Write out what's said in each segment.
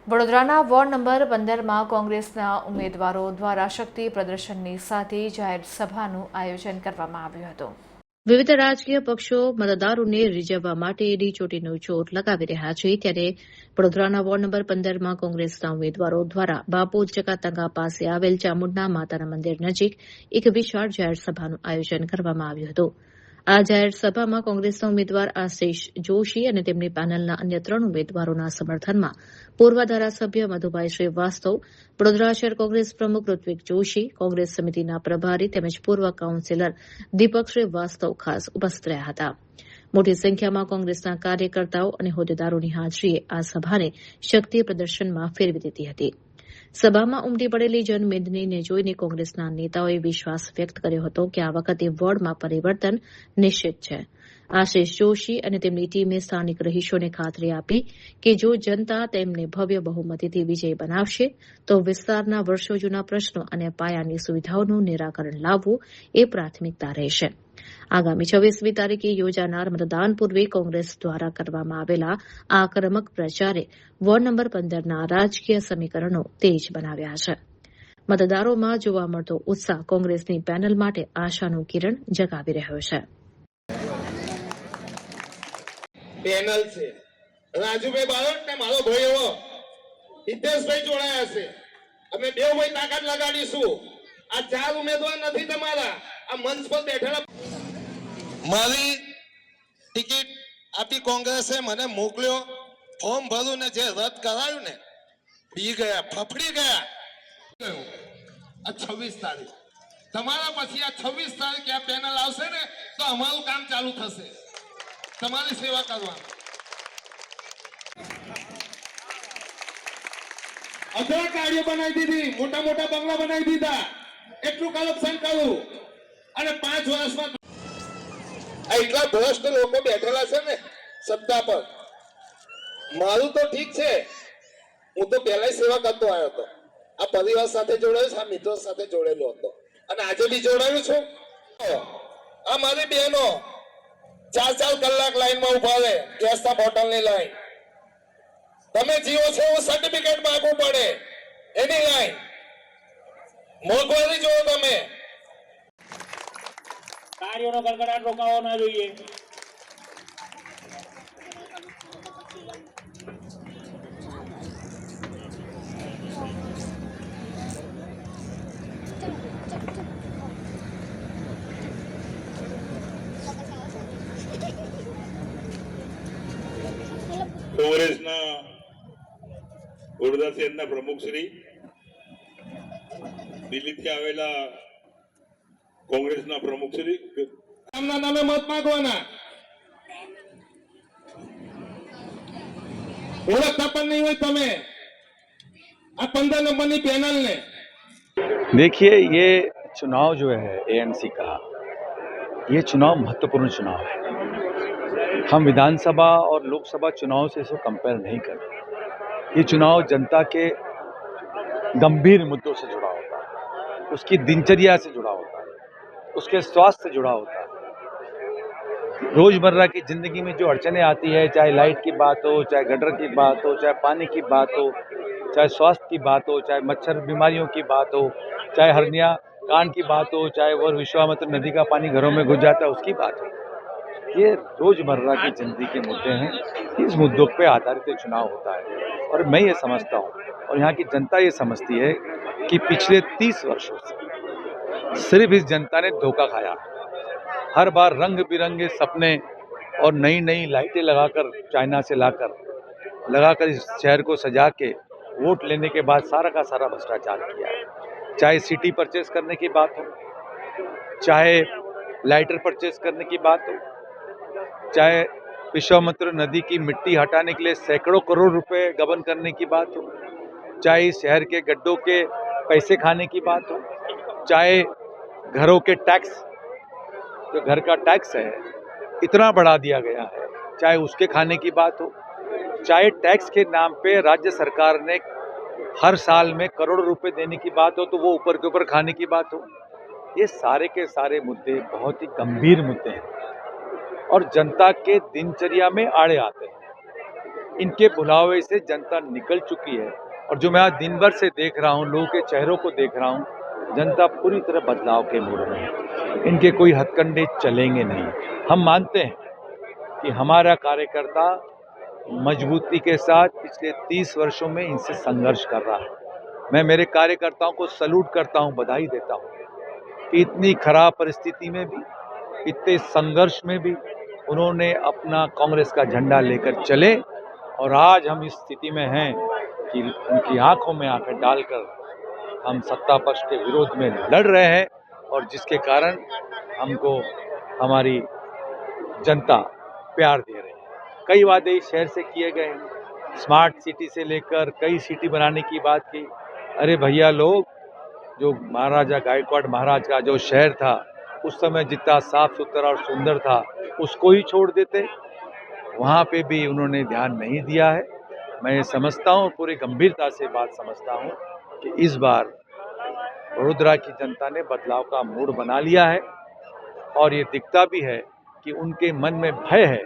વડોદરાના ward number 15માં કોંગ્રેસના ઉમેદવારો દ્વારા શક્તિ પ્રદર્શનની સાથે જાહેર સભાનું આયોજન કરવામાં આવ્યું હતું। વિવિધ રાજકીય પક્ષો મતદારોને રીઝવવા માટે એડીચોટીનો જોર લગાવી રહ્યા છે, ત્યારે વડોદરાના વોર્ડ નંબર 15માં કોંગ્રેસના ઉમેદવારો દ્વારા બાપુ ચકાતંગા પાસે આવેલ ચામુંડા માતાના મંદિર નજીક એક વિશાળ જાહેર સભાનું આયોજન કરવામાં આવ્યું હતું। આ જાહેર સભામાં કોંગ્રેસના ઉમેદવાર આશિષ જોશી અને તેમની પેનલના અન્ય 3 ઉમેદવારોના સમર્થનમાં પૂર્વ ધારાસભ્ય મધુભાઈ શ્રીવાસ્તવ, વડોદરા શહેર કોંગ્રેસ પ્રમુખ ઋત્વિક જોશી, કોંગ્રેસ સમિતિના પ્રભારી તેમજ પૂર્વ કાઉન્સિલર દીપક શ્રીવાસ્તવ ખાસ ઉપસ્થિત રહ્યા હતા। મોટી સંખ્યામાં કોંગ્રેસના કાર્યકર્તાઓ અને હોદ્દેદારોની હાજરીએ આ સભાને શક્તિ પ્રદર્શનમાં ફેરવી દીધી હતી। સભામાં ઉમટી પડેલી જનમેદનીને જોઈને કોંગ્રેસના નેતાઓએ વિશ્વાસ વ્યક્ત કર્યો હતો કે આ વખતે વોર્ડમાં પરિવર્તન નિશ્ચિત છે। આશિષ જોશી અને તેમની ટીમે સ્થાનિક રહીશોને ખાતરી આપી કે જો જનતા તેમને ભવ્ય બહુમતીથી વિજયી બનાવશે તો વિસ્તારના વર્ષો જૂના પ્રશ્નો અને પાયાની સુવિધાઓનું નિરાકરણ લાવવું એ પ્રાથમિકતા રહેશે। આગામી 26મી તારીખે યોજાનાર મતદાન પૂર્વે કોંગ્રેસ દ્વારા કરવામાં આવેલા આક્રમક પ્રચારે વોર્ડ નંબર 15ના રાજકીય સમીકરણો તેજ બનાવ્યા છે। મતદારોમાં જોવા મળતો ઉત્સાહ કોંગ્રેસની પેનલ માટે આશાનું કિરણ જગાવી રહ્યો છે। પેનલ છે રાજુભાઈ બારોટ ને મારો ભાઈ એવો હિતેશભાઈ જોડાયા છે। અમે બે ભાઈ તાકાત લગાડીશું। આ 4 ઉમેદવાર નથી તમારા, આ મંચ પર બેઠેલા। મારી ટિકિટ આપી કોંગ્રેસે મને મોકલ્યો, ફોર્મ ભર્યું ને જે રદ કરાયું ને બી ગયા, ફફડી ગયા। આ 26 તારીખ તમારા પછી આ 26 તારીખે આ પેનલ આવશે ને તો અમારું કામ ચાલુ થશે, તમારી સેવા કરવાની। અધરા કાર્ય બનાવી દીધી, મોટા મોટા બંગલા બનાવી દીધા, એટલું કરપ્શન કર્યું અને 5 વર્ષમાં એટલા ભ્રષ્ટ લોકો બેઠેલા છે ને સત્તા પર। મારું તો ઠીક છે, હું તો પહેલા સેવા કરતો આવ્યો હતો, આ પરિવાર સાથે જોડાયો છું, આ મિત્રો સાથે જોડેલો હતો અને આજે બી જોડાયું છું। આ મારી બહેનો 4 કલાક લાઈનમાં ઉભા રહે, ગેસના બોટલની લાઈન। તમે જીવો છો એવું સર્ટિફિકેટ માંગવું પડે, એની લાઈન। મોંઘવારી જોવો તમે, કાર્યોનો ગડગડાટ રોકાવો ના જોઈએ। કોંગ્રેસના વડોદરા શહેરના પ્રમુખ શ્રી, દિલ્હીથી આવેલા કોંગ્રેસના પ્રમુખ શ્રી, આમના નામે મત માંગવાના, ઓળખતા પણ નહીં હોય તમે આ 15 નંબરની પેનલ ने। देखिए, ये चुनाव जो है एएनसी का, ये चुनाव महत्वपूर्ण चुनाव है। हम विधानसभा और लोकसभा चुनाव से इसको कंपेयर नहीं करते। ये चुनाव जनता के गंभीर मुद्दों से जुड़ा होता है, उसकी दिनचर्या से जुड़ा होता है, उसके स्वास्थ्य से जुड़ा होता है। रोजमर्रा की जिंदगी में जो अड़चनें आती है, चाहे लाइट की बात हो, चाहे गटर की बात हो, चाहे पानी की बात हो, चाहे स्वास्थ्य की बात हो, चाहे मच्छर बीमारियों की बात हो, चाहे हर्निया कान की बात हो, चाहे वो विश्वामित्र नदी का पानी घरों में घुस जाता है उसकी बात हो, ये रोजमर्रा की जिंदगी के मुद्दे हैं। इस मुद्दों पे आधारित चुनाव होता है और मैं ये समझता हूँ और यहाँ की जनता ये समझती है कि पिछले 30 वर्षों से सिर्फ इस जनता ने धोखा खाया। हर बार रंग बिरंगे सपने और नई नई लाइटें लगाकर, चाइना से लगाकर इस शहर को सजा के वोट लेने के बाद सारा का सारा भ्रष्टाचार किया है। चाहे सिटी परचेज करने की बात हो, चाहे लाइटर परचेज करने की बात हो, चाहे विश्वामित्र नदी की मिट्टी हटाने के लिए सैकड़ों करोड़ रुपए गबन करने की बात हो, चाहे शहर के गड्ढों के पैसे खाने की बात हो, चाहे घरों के टैक्स, जो घर का टैक्स है इतना बढ़ा दिया गया है, चाहे उसके खाने की बात हो, चाहे टैक्स के नाम पे राज्य सरकार ने हर साल में करोड़ों रुपए देने की बात हो तो वो ऊपर के ऊपर खाने की बात हो। ये सारे के सारे मुद्दे बहुत ही गंभीर मुद्दे हैं और जनता के दिनचर्या में आड़े आते हैं। इनके बुलावे से जनता निकल चुकी है। और जो मैं आज दिन भर से देख रहा हूँ, लोगों के चेहरों को देख रहा हूँ, जनता पूरी तरह बदलाव के मूड में है। इनके कोई हथकंडे चलेंगे नहीं। हम मानते हैं कि हमारा कार्यकर्ता मजबूती के साथ पिछले 30 वर्षों में इनसे संघर्ष कर रहा है। मैं मेरे कार्यकर्ताओं को सैल्यूट करता हूं, बधाई देता हूं कि इतनी खराब परिस्थिति में भी, इतने संघर्ष में भी उन्होंने अपना कांग्रेस का झंडा लेकर चले और आज हम इस स्थिति में हैं कि उनकी आंखों में आंखें डालकर हम सत्ता पक्ष के विरोध में लड़ रहे हैं और जिसके कारण हमको हमारी जनता प्यार दे रही है। कई वादे इस शहर से किए गए हैं, स्मार्ट सिटी से लेकर कई सिटी बनाने की बात की। अरे भैया लोग, जो महाराजा गायकवाड़ महाराज का जो शहर था उस समय जितना साफ सुथरा और सुंदर था उसको ही छोड़ देते, वहाँ पे भी उन्होंने ध्यान नहीं दिया है। मैं समझता हूँ, पूरी गंभीरता से बात समझता हूँ कि इस बार वडोदरा की जनता ने बदलाव का मूड बना लिया है और ये दिखता भी है कि उनके मन में भय है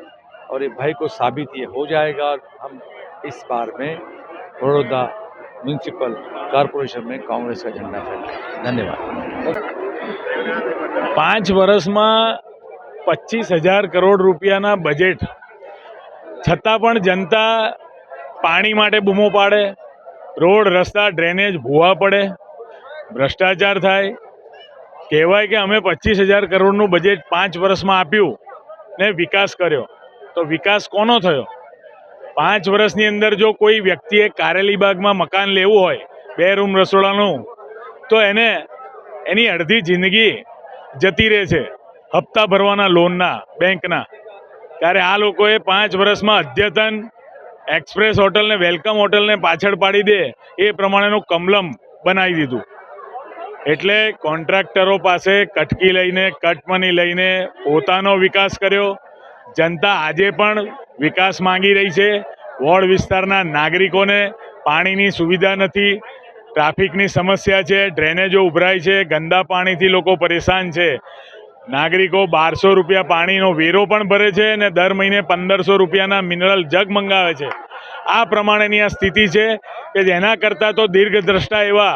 और ये भय को साबित ये हो जाएगा और हम इस बार में वडोदरा म्यूनिसिपल कॉर्पोरेशन में कांग्रेस का झंडा फहराएंगे। धन्यवाद। 5 વર્ષમાં 25,000 કરોડ રૂપિયાના બજેટ છતાં પણ જનતા પાણી માટે બૂમો પાડે, રોડ રસ્તા ડ્રેનેજ ભૂવા પડે, ભ્રષ્ટાચાર થાય, કહેવાય કે અમે 25,000 કરોડનું બજેટ 5 વર્ષમાં આપ્યું ને વિકાસ કર્યો, તો વિકાસ કોનો થયો? 5 વર્ષની અંદર જો કોઈ વ્યક્તિએ કારેલીબાગમાં મકાન લેવું હોય 2 રૂમ રસોડાનું, તો એને એની અડધી જિંદગી જતી રહે છે હપ્તા ભરવાના લોનના, બેંકના. ત્યારે આ લોકોએ 5 વર્ષમાં અદ્યતન એક્સપ્રેસ હોટલને, વેલકમ હોટલને પાછળ પાડી દે એ પ્રમાણેનું કમલમ બનાવી દીધું. એટલે કોન્ટ્રાક્ટરો પાસે કટકી લઈને, કટમની લઈને પોતાનો વિકાસ કર્યો. જનતા આજે પણ વિકાસ માંગી રહી છે. વોર્ડ વિસ્તારના નાગરિકોને પાણીની સુવિધા નથી, ટ્રાફિકની સમસ્યા છે, ડ્રેનેજો ઉભરાય છે, ગંદા પાણીથી લોકો પરેશાન છે. નાગરિકો 1200 રૂપિયા પાણીનો વેરો પણ ભરે છે અને દર મહિને 1500 રૂપિયાના મિનરલ જગ મંગાવે છે. આ પ્રમાણેની આ સ્થિતિ છે કે જેના કરતાં તો દીર્ઘદ્રષ્ટા એવા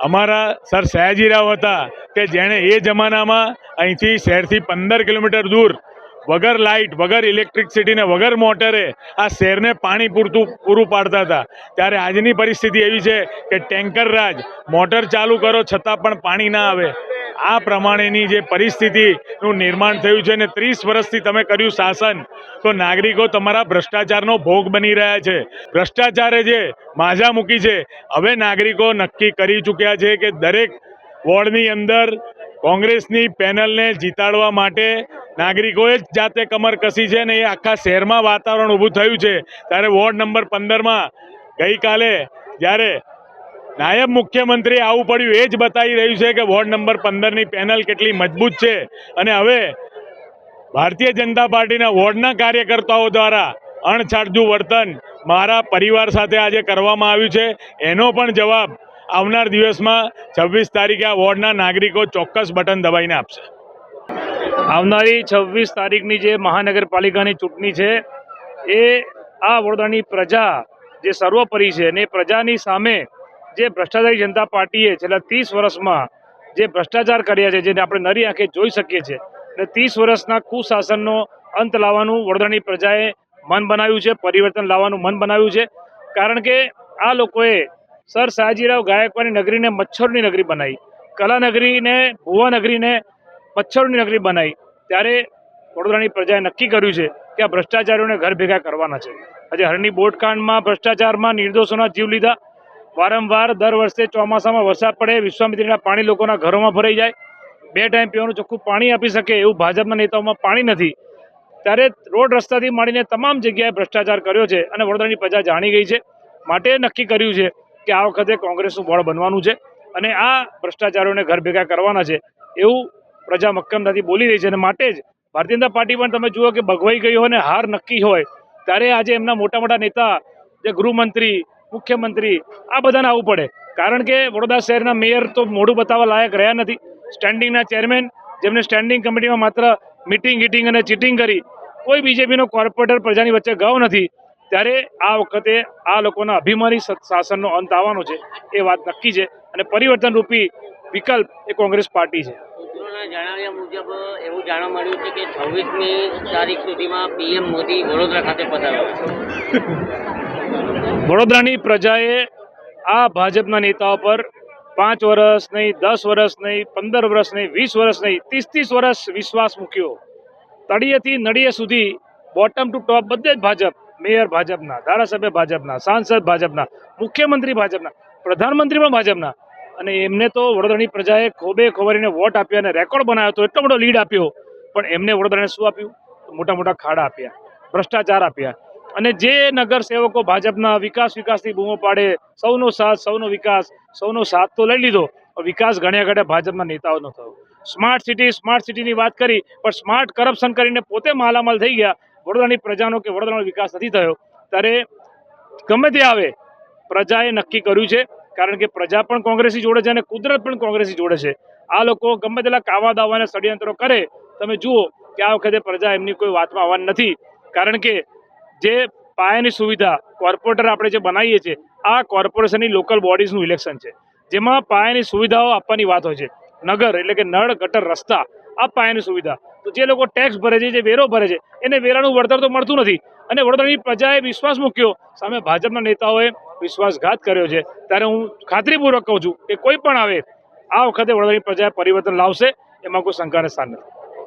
અમારા સર સયાજીરાવ હતા કે જેણે એ જમાનામાં અહીંથી શહેરથી 15 કિલોમીટર દૂર વગર લાઇટ, વગર ઇલેક્ટ્રિસિટી ને વગર મોટરે આ શહેરને પાણી પૂરું પાડતા હતા. ત્યારે આજની પરિસ્થિતિ એવી છે કે ટેન્કર રાજ, મોટર ચાલુ કરો છતાં પણ પાણી ના આવે. આ પ્રમાણેની જે પરિસ્થિતિનું નિર્માણ થયું છે ને 30 વર્ષથી તમે કર્યું શાસન, તો નાગરિકો તમારા ભ્રષ્ટાચારનો ભોગ બની રહ્યા છે. ભ્રષ્ટાચારે જે માઝા મૂકી છે, હવે નાગરિકો નક્કી કરી ચૂક્યા છે કે દરેક વોર્ડની અંદર કોંગ્રેસની પેનલને જીતાડવા માટે નાગરિકોએ જ જાતે કમર કસી છે ને એ આખા શહેરમાં વાતાવરણ ઊભું થયું છે. ત્યારે વોર્ડ નંબર 15માં ગઈકાલે જ્યારે નાયબ મુખ્યમંત્રી આવું પડ્યું એ જ બતાવી રહ્યું છે કે વોર્ડ નંબર 15ની પેનલ કેટલી મજબૂત છે. અને હવે ભારતીય જનતા પાર્ટીના વોર્ડના કાર્યકર્તાઓ દ્વારા અણછાટજું વર્તન મારા પરિવાર સાથે આજે કરવામાં આવ્યું છે, એનો પણ જવાબ આવનાર દિવસમાં 26 તારીખે આ વોર્ડના નાગરિકો ચોક્કસ બટન દબાઈને આપશે. આવનારી 26 તારીખની જે મહાનગરપાલિકાની ચૂંટણી છે એ આ વડોદરાની પ્રજા જે સર્વોપરી છે અને પ્રજાની સામે જે ભ્રષ્ટાચારી જનતા પાર્ટીએ છેલ્લા 30 વર્ષમાં જે ભ્રષ્ટાચાર કર્યા છે, જેને આપણે નરી આંખે જોઈ શકીએ છીએ, અને 30 વર્ષના કુશાસનનો અંત લાવવાનું વડોદરાની પ્રજાએ મન બનાવ્યું છે, પરિવર્તન લાવવાનું મન બનાવ્યું છે. કારણ કે આ લોકોએ સર સયાજીરાવ ગાયકવાડની નગરીને મચ્છરોની નગરી બનાવી, કલાનગરીને, ભુવા નગરીને મચ્છરોની નગરી બનાવી. ત્યારે વડોદરાની પ્રજાએ નક્કી કર્યું છે કે આ ભ્રષ્ટાચારીઓને ઘર ભેગા કરવાના છે. આજે હરણી બોટકાંડમાં ભ્રષ્ટાચારમાં નિર્દોષોના જીવ લીધા. વારંવાર દર વર્ષે ચોમાસામાં વરસાદ પડે, વિશ્વામિત્રીના પાણી લોકોના ઘરોમાં ભરાઈ જાય, 2 ટાઈમ પીવાનું ચોખ્ખું પાણી આપી શકે એવું ભાજપના નેતાઓમાં પાણી નથી. ત્યારે રોડ રસ્તાથી માંડીને તમામ જગ્યાએ ભ્રષ્ટાચાર કર્યો છે અને વડોદરાની પ્રજા જાણી ગઈ છે. માટે નક્કી કર્યું છે કે આ વખતે કોંગ્રેસનું બોર્ડ બનવાનું છે અને આ ભ્રષ્ટાચારીઓને ઘર ભેગા કરવાના છે એવું પ્રજા મક્કમતાથી બોલી રહી છે. અને માટે જ ભારતીય જનતા પાર્ટી પણ તમે જુઓ કે ભગવાઈ ગઈ હોય અને હાર નક્કી હોય ત્યારે આજે એમના મોટા મોટા નેતા, જે ગૃહમંત્રી, મુખ્યમંત્રી, આ બધાને આવવું પડે. કારણ કે વડોદરા શહેરના મેયર તો મોઢું બતાવવા લાયક રહ્યા નથી. સ્ટેન્ડિંગના ચેરમેન, જેમને સ્ટેન્ડિંગ કમિટીમાં માત્ર મીટિંગ ગીટિંગ અને ચીટિંગ કરી, કોઈ બીજેપીનો કોર્પોરેટર પ્રજાની વચ્ચે ગયો નથી. ત્યારે આ વખતે આ લોકોના અભિમાની શાસનનો અંત આવવાનો છે એ વાત નક્કી છે અને પરિવર્તનરૂપી વિકલ્પ એ કોંગ્રેસ પાર્ટી છે. સૂત્રોના જણાવ્યા મુજબ એવું જાણવા મળ્યું છે કે 26મી તારીખ સુધીમાં પીએમ મોદી વડોદરા ખાતે પધારવા. વડોદરાની પ્રજાએ આ ભાજપના નેતાઓ પર 5 વર્ષ નહીં, 10 વર્ષ નહીં, 15 વર્ષ નહીં, 20 વર્ષ નહીં, 30 વર્ષ વિશ્વાસ મૂક્યો. તળિયેથી નળિયે સુધી બોટમ ટુ ટોપ બધે જ ભાજપ, મેયર ભાજપના, ધારાસભ્ય ભાજપના, સાંસદ ભાજપના, મુખ્યમંત્રી ભાજપના, પ્રધાનમંત્રી પણ ભાજપના. અને એમને તો વડોદરાની પ્રજાએ ખોબે ખોબરીને વોટ આપ્યા અને રેકોર્ડ બનાવ્યો હતો, એટલો બધો લીડ આપ્યો, પણ એમને વડોદરાને શું આપ્યું? મોટા મોટા ખાડા આપ્યા, ભ્રષ્ટાચાર આપ્યા. અને જે નગર સેવકો ભાજપના વિકાસની બૂમો પાડે, સૌનો સાથ, સૌનો વિકાસ, સૌનો સાથ તો લઈ લીધો, વિકાસ ઘણ્યા ઘટ્યા ભાજપના નેતાઓનો થયો. સ્માર્ટ સિટીની વાત કરી, પણ સ્માર્ટ કરપ્શન કરીને પોતે માલામાલ થઈ ગયા. વડોદરાની પ્રજાનો કે વડોદરાનો વિકાસ નથી થયો. ત્યારે ગમે તે આવે, પ્રજાએ નક્કી કર્યું છે, કારણ કે પ્રજા પણ કોંગ્રેસી જોડે છે અને કુદરત પણ કોંગ્રેસી જોડે છે. આ લોકો ગમે તેટલા કાવા દાવાને ષડયંત્રો કરે, તમે જુઓ કે આ વખતે પ્રજા એમની કોઈ વાતમાં આવવાની નથી. કારણ કે જે પાયાની સુવિધા કોર્પોરેટર આપણે જે બનાવીએ છીએ, આ કોર્પોરેશનની લોકલ બોડીઝનું ઇલેક્શન છે, જેમાં પાયાની સુવિધાઓ આપવાની વાત હોય છે. નગર એટલે કે નળ, ગટર, રસ્તા, આ પાયાની સુવિધા. તો જે લોકો ટેક્સ ભરે છે, જે વેરો ભરે છે, એને વેરાનું વળતર તો મળતું નથી. અને વડોદરાની પ્રજાએ વિશ્વાસ મૂક્યો, સામે ભાજપના નેતાઓએ વિશ્વાસઘાત કર્યો છે. ત્યારે હું ખાતરીપૂર્વક કહું છું કે કોઈ પણ આવે, આ વખતે વડોદરાની પ્રજાએ પરિવર્તન લાવશે, એમાં કોઈ શંકાને સ્થાન નથી.